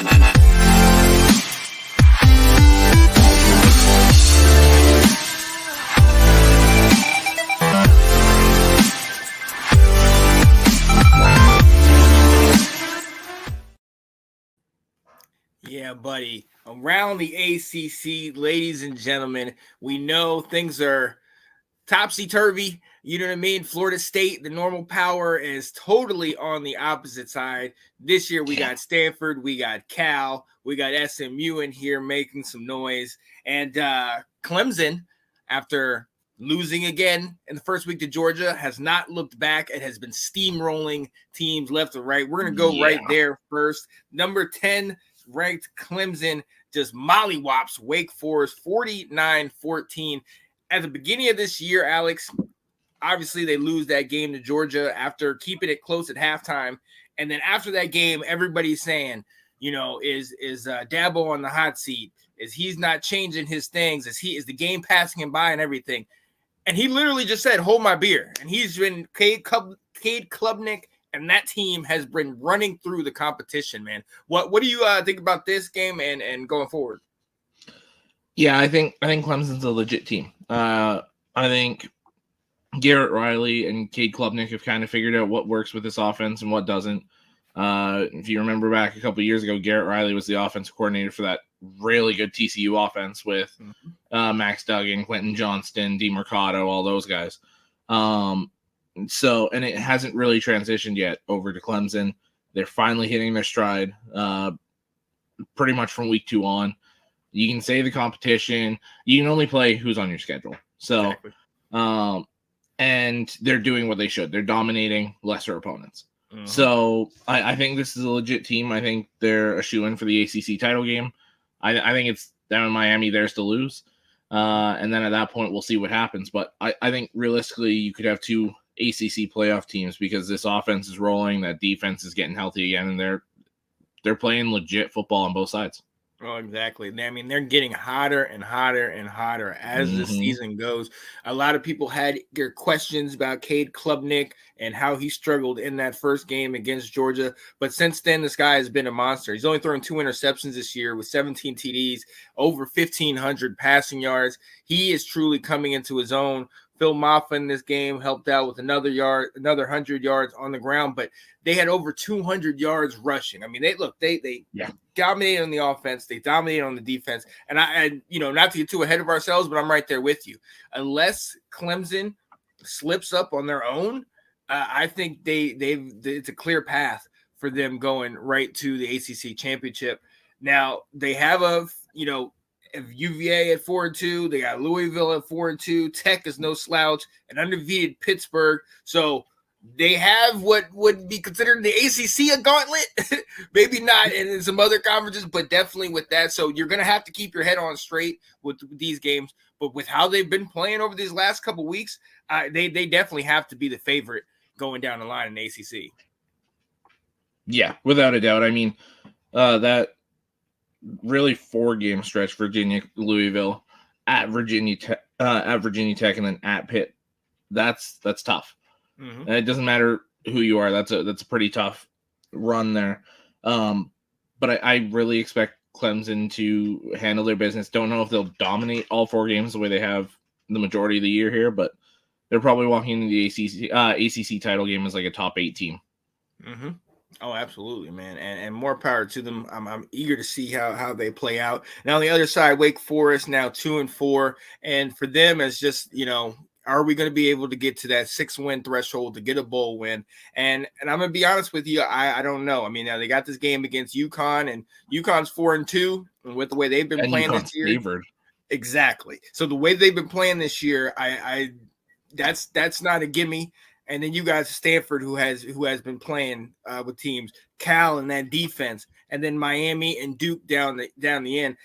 Yeah, buddy. Around the ACC, ladies and gentlemen, we know things are topsy-turvy. You know what I mean? Florida State, the normal power, is totally on the opposite side. This year we got Stanford, we got Cal, we got SMU in here making some noise. And Clemson, after losing again in the first week to Georgia, has not looked back. It has been steamrolling teams left and right. We're going to go right there first. Number 10 ranked Clemson just mollywops Wake Forest 49-14. At the beginning of this year, Alex, obviously they lose that game to Georgia after keeping it close at halftime. And then after that game, everybody's saying, you know, is Dabo on the hot seat? Is he's not changing his things? Is the game passing him by and everything? And he literally just said, hold my beer. And he's been Cade Klubnik, and that team has been running through the competition, man. What do you think about this game and going forward? Yeah, I think Clemson's a legit team. I think Garrett Riley and Cade Klubnik have kind of figured out what works with this offense and what doesn't. If you remember back a couple of years ago, Garrett Riley was the offensive coordinator for that really good TCU offense with Max Duggan, Quentin Johnston, DeMarcado, all those guys. And it hasn't really transitioned yet over to Clemson. They're finally hitting their stride pretty much from week 2 on. You can say the competition. You can only play who's on your schedule. So, exactly. And they're doing what they should. They're dominating lesser opponents. Mm-hmm. So I think this is a legit team. I think they're a shoo-in for the ACC title game. I think it's down in Miami, theirs to lose. And then at that point, we'll see what happens. But I think realistically, you could have 2 ACC playoff teams because this offense is rolling, that defense is getting healthy again, and they're playing legit football on both sides. Oh, exactly. I mean, they're getting hotter and hotter and hotter as the season goes. A lot of people had their questions about Cade Klubnik and how he struggled in that first game against Georgia. But since then, this guy has been a monster. He's only thrown 2 interceptions this year with 17 TDs, over 1,500 passing yards. He is truly coming into his own. Phil Maffa in this game helped out with another 100 yards on the ground, but they had over 200 yards rushing. I mean, they dominated on the offense, they dominated on the defense, and I not to get too ahead of ourselves, but I'm right there with you. Unless Clemson slips up on their own, I think it's a clear path for them going right to the ACC Championship. Now they have UVA at 4-2, they got Louisville at 4-2. Tech is no slouch, and undefeated Pittsburgh. So they have what would be considered the ACC a gauntlet. Maybe not in some other conferences, but definitely with that. So you're going to have to keep your head on straight with these games. But with how they've been playing over these last couple weeks, they definitely have to be the favorite going down the line in the ACC. Yeah, without a doubt. I mean, that really 4-game stretch, Virginia, Louisville, at Virginia Tech, and then at Pitt. That's tough. Mm-hmm. And it doesn't matter who you are. That's a pretty tough run there. But I really expect Clemson to handle their business. Don't know if they'll dominate all 4 games the way they have the majority of the year here, but they're probably walking into the ACC title game as like a top 8 team. Mm-hmm. Oh, absolutely, man. And more power to them. I'm eager to see how they play out. Now on the other side, Wake Forest now 2-4. And for them, it's just, are we going to be able to get to that 6-win threshold to get a bowl win? And I'm going to be honest with you, I don't know. I mean, now they got this game against UConn, and UConn's 4-2, and with the way they've been playing UConn's this year. Favored. Exactly. So the way they've been playing this year, that's not a gimme. And then you guys, Stanford, who has been playing with teams, Cal and that defense, and then Miami and Duke down the end.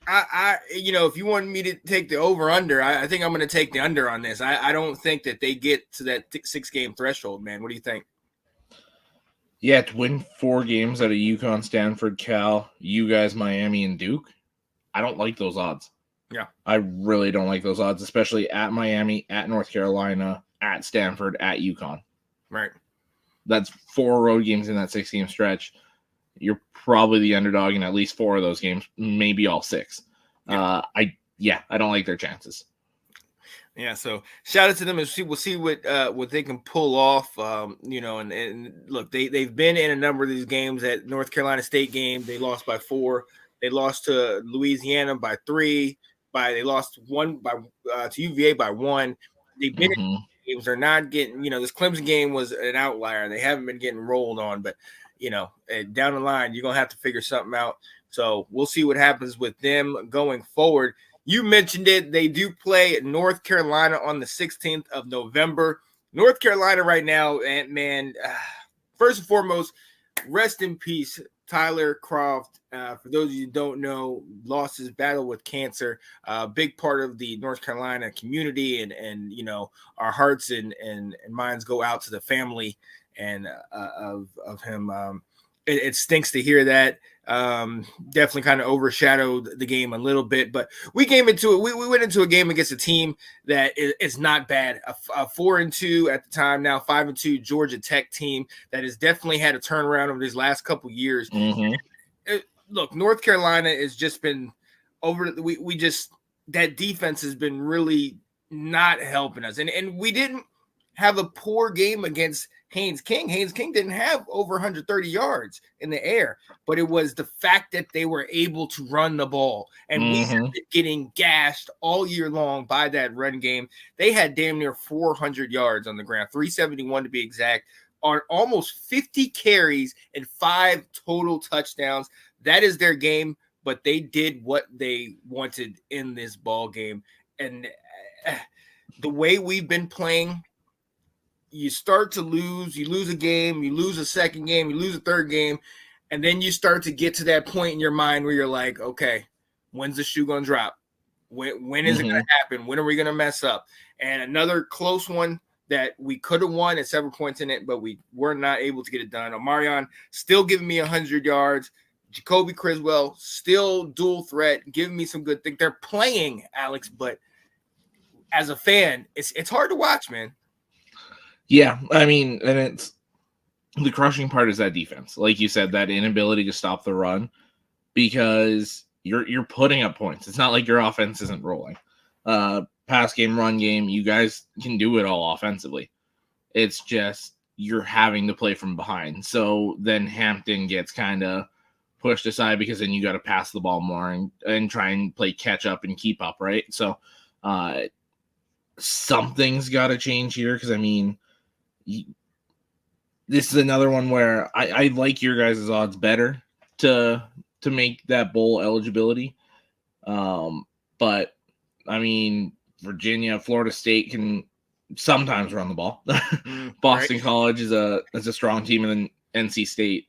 If you want me to take the over/under, I think I'm going to take the under on this. I don't think that they get to that 6-game threshold, man. What do you think? Yeah, to win 4 games out of UConn, Stanford, Cal, you guys, Miami, and Duke, I don't like those odds. Yeah. I really don't like those odds, especially at Miami, at North Carolina, at Stanford, at UConn. Right. That's 4 road games in that 6-game stretch. you're probably the underdog in at least 4 of those games, maybe all 6. Yeah. I don't like their chances. Yeah, so shout out to them, and we'll see what they can pull off. And look, they've been in a number of these games. At North Carolina State game, they lost by 4. They lost to Louisiana by 3. They lost to UVA by 1. They've been in games. They're not getting. This Clemson game was an outlier. They haven't been getting rolled on, but down the line, you're gonna have to figure something out. So we'll see what happens with them going forward. You mentioned it. They do play North Carolina on the 16th of November. North Carolina right now, and man, first and foremost, rest in peace, Tyler Croft. For those of you who don't know, lost his battle with cancer. Big part of the North Carolina community, and our hearts and minds go out to the family and of him. It stinks to hear that. Definitely kind of overshadowed the game a little bit, but we came into it. We went into a game against a team that is not bad. A 4-2 at the time, now 5-2 Georgia Tech team that has definitely had a turnaround over these last couple years. Look, North Carolina has just been over. That defense has been really not helping us, and we didn't have a poor game against Haynes King. Haynes King didn't have over 130 yards in the air, but it was the fact that they were able to run the ball. And we have been getting gashed all year long by that run game. They had damn near 400 yards on the ground, 371 to be exact, on almost 50 carries and 5 total touchdowns. That is their game, but they did what they wanted in this ball game. And the way we've been playing, you start to lose. You lose a game, you lose a second game, you lose a third game, and then you start to get to that point in your mind where you're like, okay, when's the shoe going to drop? When is it going to happen? When are we going to mess up? And another close one that we could have won at several points in it, but we were not able to get it done. Omarion still giving me 100 yards. Jacoby Criswell still dual threat, giving me some good things. They're playing, Alex, but as a fan, it's hard to watch, man. Yeah, I mean, and it's the crushing part is that defense. Like you said, that inability to stop the run, because you're putting up points. It's not like your offense isn't rolling. Pass game, run game, you guys can do it all offensively. It's just you're having to play from behind. So then Hampton gets kind of pushed aside because then you got to pass the ball more and try and play catch up and keep up, right? So something's got to change here, because I mean, this is another one where I like your guys' odds better to make that bowl eligibility. But I mean, Virginia, Florida State can sometimes run the ball. Boston College is a strong team, and then NC State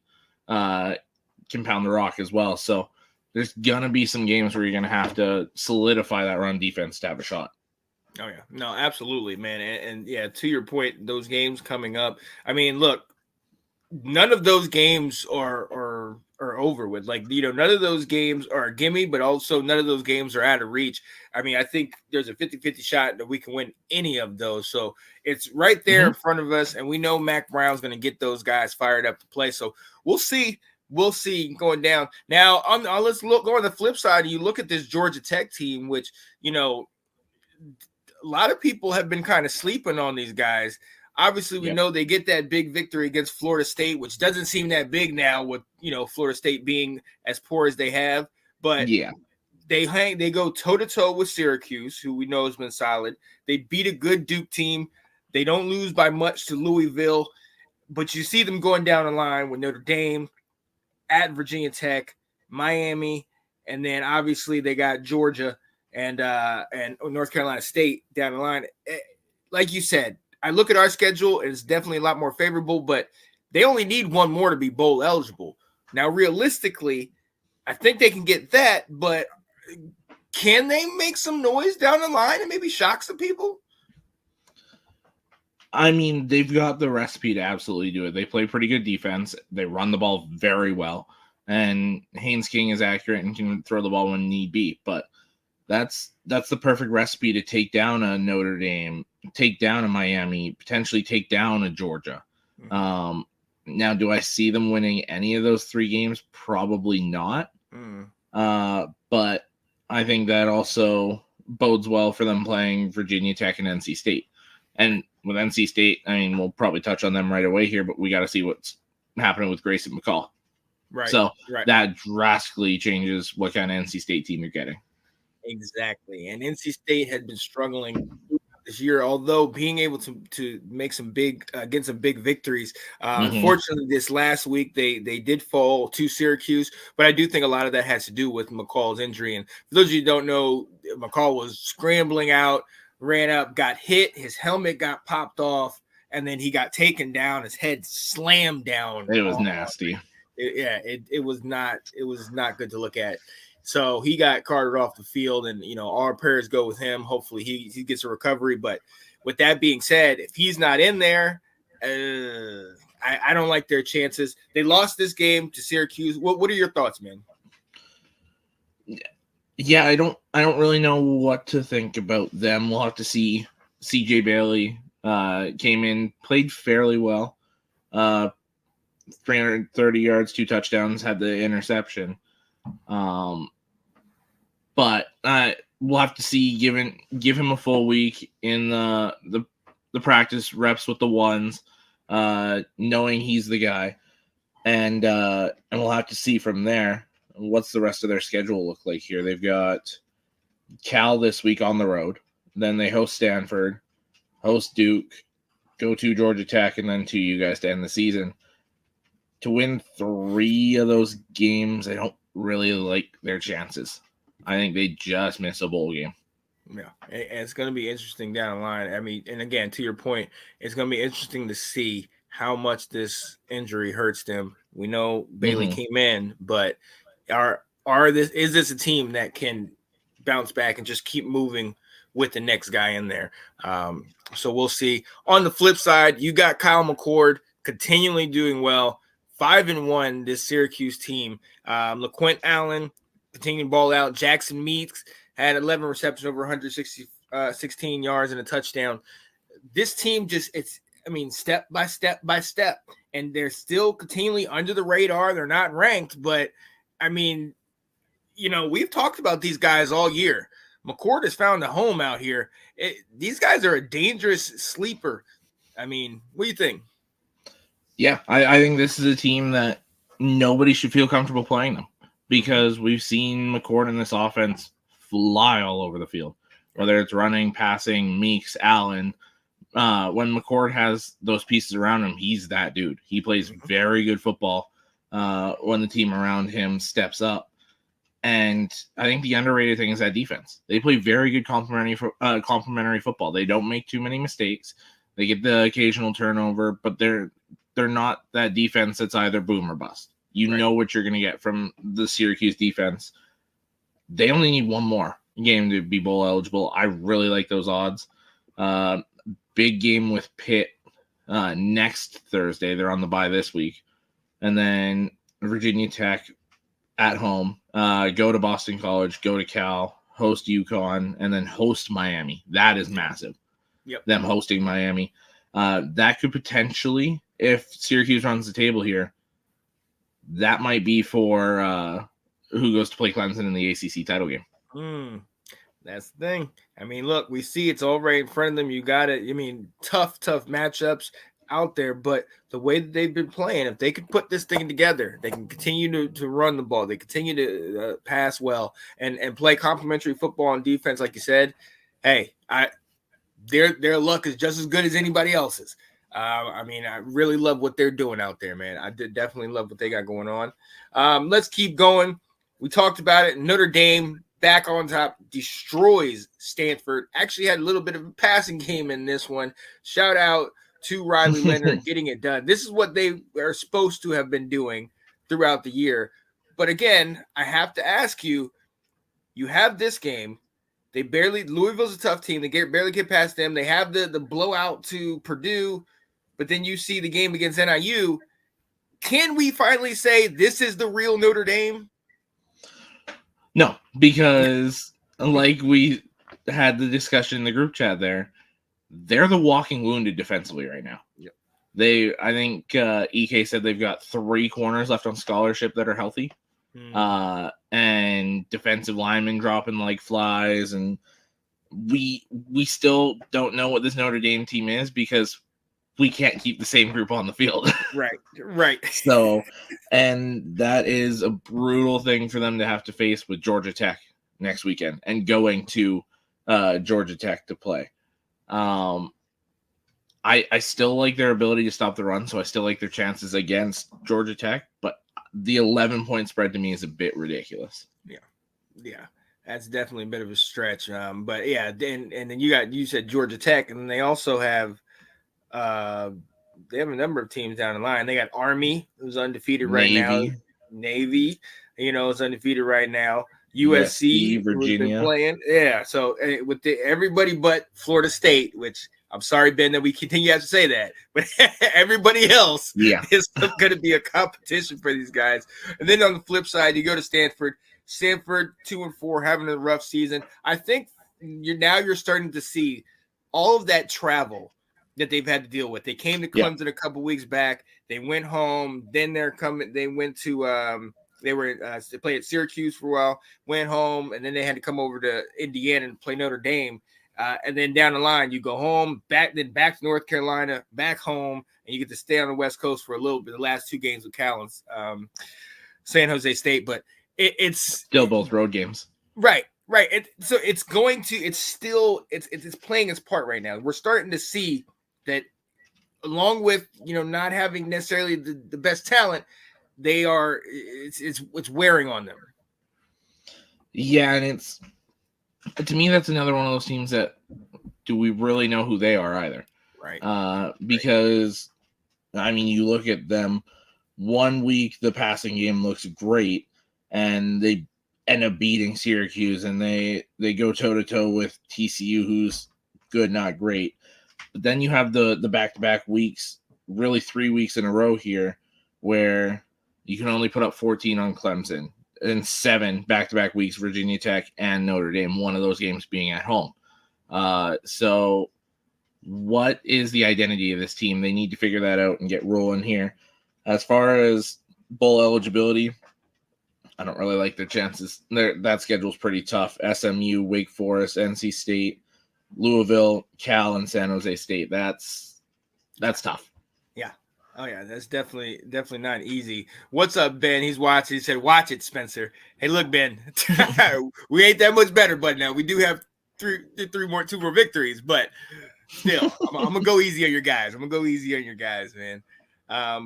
can pound the rock as well. So there's gonna be some games where you're gonna have to solidify that run defense to have a shot. Oh, yeah. No, absolutely, man. And yeah, to your point, those games coming up, I mean, look, none of those games are over with. Like, none of those games are a gimme, but also none of those games are out of reach. I mean, I think there's a 50-50 shot that we can win any of those. So it's right there in front of us, and we know Mac Brown's going to get those guys fired up to play. So we'll see. We'll see going down. Now, let's go on the flip side. You look at this Georgia Tech team, which, a lot of people have been kind of sleeping on these guys. Obviously, we know they get that big victory against Florida State, which doesn't seem that big now with, Florida State being as poor as they have. But they go toe-to-toe with Syracuse, who we know has been solid. They beat a good Duke team. They don't lose by much to Louisville. But you see them going down the line with Notre Dame, at Virginia Tech, Miami, and then obviously they got Georgia and North Carolina State down the line. Like you said, I look at our schedule, and it's definitely a lot more favorable, but they only need one more to be bowl eligible. Now, realistically, I think they can get that, but can they make some noise down the line and maybe shock some people? I mean, they've got the recipe to absolutely do it. They play pretty good defense. They run the ball very well. And Haynes King is accurate and can throw the ball when need be. But that's the perfect recipe to take down a Notre Dame, take down a Miami, potentially take down a Georgia. Now, do I see them winning any of those 3 games? Probably not. But I think that also bodes well for them playing Virginia Tech and NC State. And with NC State, I mean, we'll probably touch on them right away here, but we got to see what's happening with Grayson McCall. Right. So that drastically changes what kind of NC State team you're getting. Exactly. And NC State had been struggling this year, although being able to make some big get some big victories. Unfortunately, this last week they did fall to Syracuse, but I do think a lot of that has to do with McCall's injury. And for those of you who don't know, McCall was scrambling out, ran up, got hit, his helmet got popped off, and then he got taken down. His head slammed down. It was nasty. It was not good to look at. So he got carted off the field, and our prayers go with him. Hopefully he gets a recovery. But with that being said, if he's not in there, I don't like their chances. They lost this game to Syracuse. What are your thoughts, man? Yeah, I don't really know what to think about them. We'll have to see. CJ Bailey came in, played fairly well. 330 yards, 2 touchdowns, had the interception. But we'll have to see. Give him a full week in the practice reps with the ones, knowing he's the guy, and we'll have to see from there what's the rest of their schedule look like here. They've got Cal this week on the road, then they host Stanford, host Duke, go to Georgia Tech, and then to you guys to end the season. To win 3 of those games, I don't really like their chances. I think they just miss a bowl game. Yeah, and it's going to be interesting down the line. I mean, and again, to your point, it's going to be interesting to see how much this injury hurts them. We know Bailey came in, but is this a team that can bounce back and just keep moving with the next guy in there? So we'll see. On the flip side, you got Kyle McCord continually doing well. 5-1, this Syracuse team. LaQuint Allen continuing to ball out. Jackson Meeks had 11 receptions, over 116 yards and a touchdown. This team step by step. And they're still continually under the radar. They're not ranked, but I mean, we've talked about these guys all year. McCord has found a home out here. These guys are a dangerous sleeper. I mean, what do you think? Yeah, I think this is a team that nobody should feel comfortable playing them, because we've seen McCord in this offense fly all over the field, whether it's running, passing, Meeks, Allen. When McCord has those pieces around him, he's that dude. He plays very good football when the team around him steps up. And I think the underrated thing is that defense. They play very good complementary football. They don't make too many mistakes. They get the occasional turnover, but they're not that defense that's either boom or bust. You know what you're going to get from the Syracuse defense. They only need one more game to be bowl eligible. I really like those odds. Big game with Pitt next Thursday. They're on the bye this week. And then Virginia Tech at home. Go to Boston College, go to Cal, host UConn, and then host Miami. That is massive. Yep. Them hosting Miami. That could potentially, if Syracuse runs the table here, that might be for who goes to play Clemson in the ACC title game. That's the thing. I mean, look, we see it's all right in front of them. You got it. I mean, tough matchups out there, but the way that they've been playing, if they could put this thing together, they can continue to run the ball. They continue to pass well and play complementary football on defense, like you said. Hey, their luck is just as good as anybody else's. I mean, I really love what they're doing out there, man. I definitely love what they got going on. Let's keep going. We talked about it. Notre Dame back on top, destroys Stanford. Actually had a little bit of a passing game in this one. Shout out to Riley Leonard getting it done. This is what they are supposed to have been doing throughout the year. But again, I have to ask you, you have this game. Louisville's a tough team. They barely get past them. They have the blowout to Purdue, but then you see the game against NIU. Can we finally say this is the real Notre Dame? No, because like we had the discussion in the group chat there, they're the walking wounded defensively right now. Yep. I think EK said they've got 3 corners left on scholarship that are healthy. And defensive linemen dropping like flies, and we still don't know what this Notre Dame team is because we can't keep the same group on the field. Right. So, and that is a brutal thing for them to have to face with Georgia Tech next weekend and going to Georgia Tech to play. I still like their ability to stop the run, so I still like their chances against Georgia Tech, but the 11-point spread to me is a bit ridiculous. Yeah. That's definitely a bit of a stretch. But yeah, and then you said Georgia Tech, and then they also have they have a number of teams down the line. They got Army, who's undefeated right now. Navy, is undefeated right now. USC, Virginia, who's been playing. Yeah, so with everybody but Florida State, which I'm sorry, Ben, that we continue to have to say that, but everybody else is going to be a competition for these guys. And then on the flip side, you go to Stanford. Stanford 2-4, having a rough season. I think you're starting to see all of that travel that they've had to deal with. They came to Clemson a couple weeks back. They went home. Then they went to they played at Syracuse for a while, went home, and then they had to come over to Indiana and play Notre Dame. And then down the line, you go home, back to North Carolina, back home, and you get to stay on the West Coast for a little bit. The last 2 games with Callens, San Jose State, but it's still both road games. Right. So it's playing its part right now. We're starting to see that, along with not having necessarily the best talent, it's wearing on them. Yeah, and to me that's another one of those teams that do we really know who they are either? Right. Because I mean, you look at them 1 week, the passing game looks great, and they end up beating Syracuse, and they go toe-to-toe with TCU, who's good, not great. But then you have the back-to-back weeks, really 3 weeks in a row here, where you can only put up 14 on Clemson, and 7 back-to-back weeks, Virginia Tech and Notre Dame, one of those games being at home. So what is the identity of this team? They need to figure that out and get rolling here. As far as bowl eligibility, I don't really like their chances. That schedule's pretty tough. SMU, Wake Forest, NC State, Louisville, Cal, and San Jose State. That's tough. Yeah. Oh yeah, that's definitely not easy. What's up, Ben? He's watching. He said, "Watch it, Spencer." Hey, look, Ben, we ain't that much better, but now we do have 2 more victories. But still, I'm gonna go easy on your guys. Man.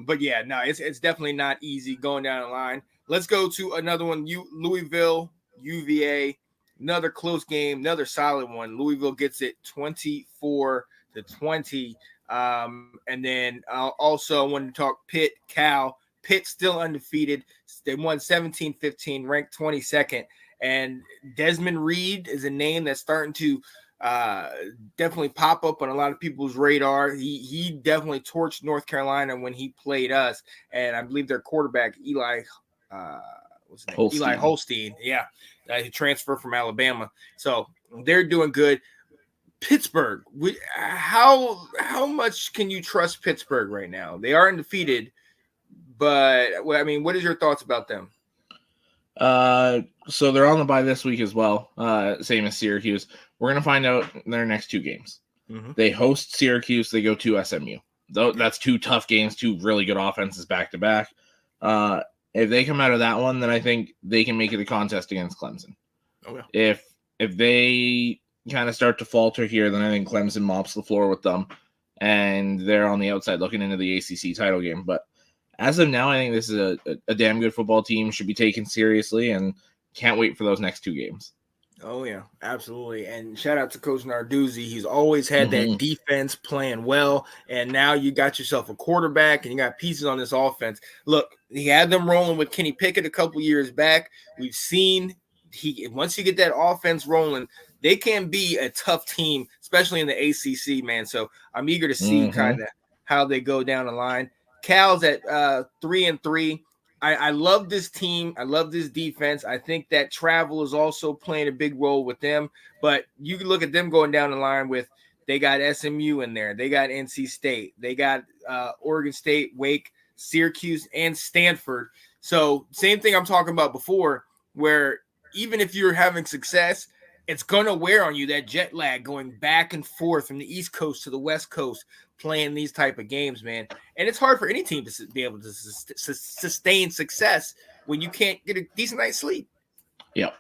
But yeah, no, it's definitely not easy going down the line. Let's go to another one. Louisville, UVA, another close game, another solid one. Louisville gets it 24-20. And then also I wanted to talk Pitt, Cal. Pitt still undefeated. They won 17-15, ranked 22nd. And Desmond Reed is a name that's starting to definitely pop up on a lot of people's radar. He definitely torched North Carolina when he played us. And I believe their quarterback, Eli Holstein. Yeah. He transferred from Alabama. So they're doing good. Pittsburgh, how much can you trust Pittsburgh right now? They are undefeated, but I mean, what is your thoughts about them? So they're on the bye this week as well, same as Syracuse. We're going to find out in their next 2 games. Mm-hmm. They host Syracuse, they go to SMU. That's 2 tough games, 2 really good offenses back-to-back. If they come out of that one, then I think they can make it a contest against Clemson. Oh, yeah. If they kind of start to falter here, then I think Clemson mops the floor with them, and they're on the outside looking into the ACC title game. But as of now, I think this is a damn good football team, should be taken seriously, and can't wait for those next 2 games. Oh, yeah, absolutely. And shout out to Coach Narduzzi. He's always had that defense playing well, and now you got yourself a quarterback, and you got pieces on this offense. Look, he had them rolling with Kenny Pickett a couple years back. We've seen once you get that offense rolling, they can be a tough team, especially in the ACC, man. So I'm eager to see kind of how they go down the line. Cal's at 3-3. I love this team. I love this defense. I think that travel is also playing a big role with them. But you can look at them going down the line with They got SMU in there. They got NC State. They got Oregon State, Wake, Syracuse, and Stanford. So same thing I'm talking about before, where even if you're having success, it's going to wear on you, that jet lag going back and forth from the East Coast to the West Coast, playing these type of games, man. And it's hard for any team to be able to sustain success when you can't get a decent night's sleep. Yep.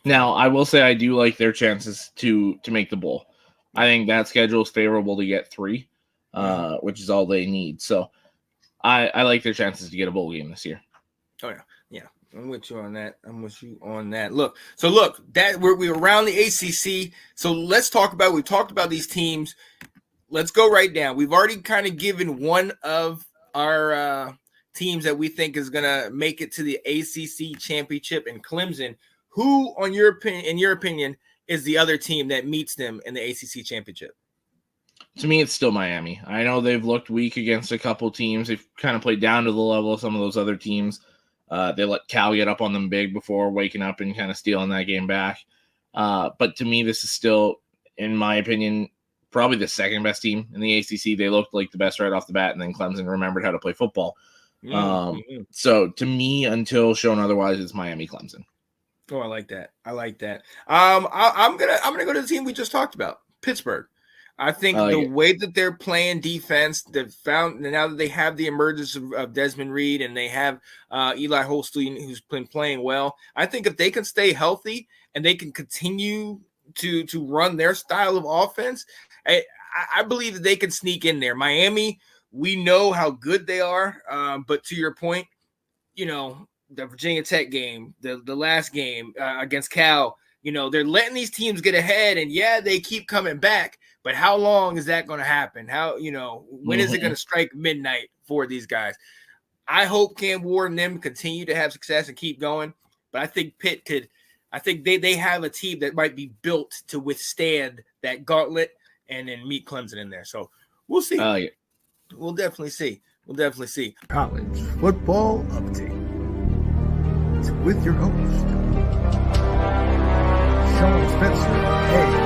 Now, I will say I do like their chances to make the bowl. I think that schedule is favorable to get 3, which is all they need. So I like their chances to get a bowl game this year. Oh, yeah. Yeah. I'm with you on that. Look, that we're around the ACC. So let's talk about, we talked about these teams. Let's go right down. We've already kind of given one of our teams that we think is going to make it to the ACC Championship in Clemson. Who, in your opinion, is the other team that meets them in the ACC Championship? To me, it's still Miami. I know they've looked weak against a couple teams. They've kind of played down to the level of some of those other teams. They let Cal get up on them big before waking up and kind of stealing that game back. But to me, this is still, in my opinion, probably the second best team in the ACC. They looked like the best right off the bat, and then Clemson remembered how to play football. So to me, until shown otherwise, it's Miami Clemson. Oh, I like that. I'm gonna go to the team we just talked about, Pittsburgh. I think the way that they're playing defense, now that they have the emergence of Desmond Reed and they have Eli Holstein, who's been playing well, I think if they can stay healthy and they can continue to run their style of offense, I believe that they can sneak in there. Miami, we know how good they are, but to your point, the Virginia Tech game, the last game against Cal, they're letting these teams get ahead, and they keep coming back. But how long is that going to happen? When is it going to strike midnight for these guys? I hope Cam Ward and them continue to have success and keep going. But I think Pitt could. I think they have a team that might be built to withstand that gauntlet and then meet Clemson in there. So we'll see. We'll definitely see. College football update with your host, Sean Spencer. Hey.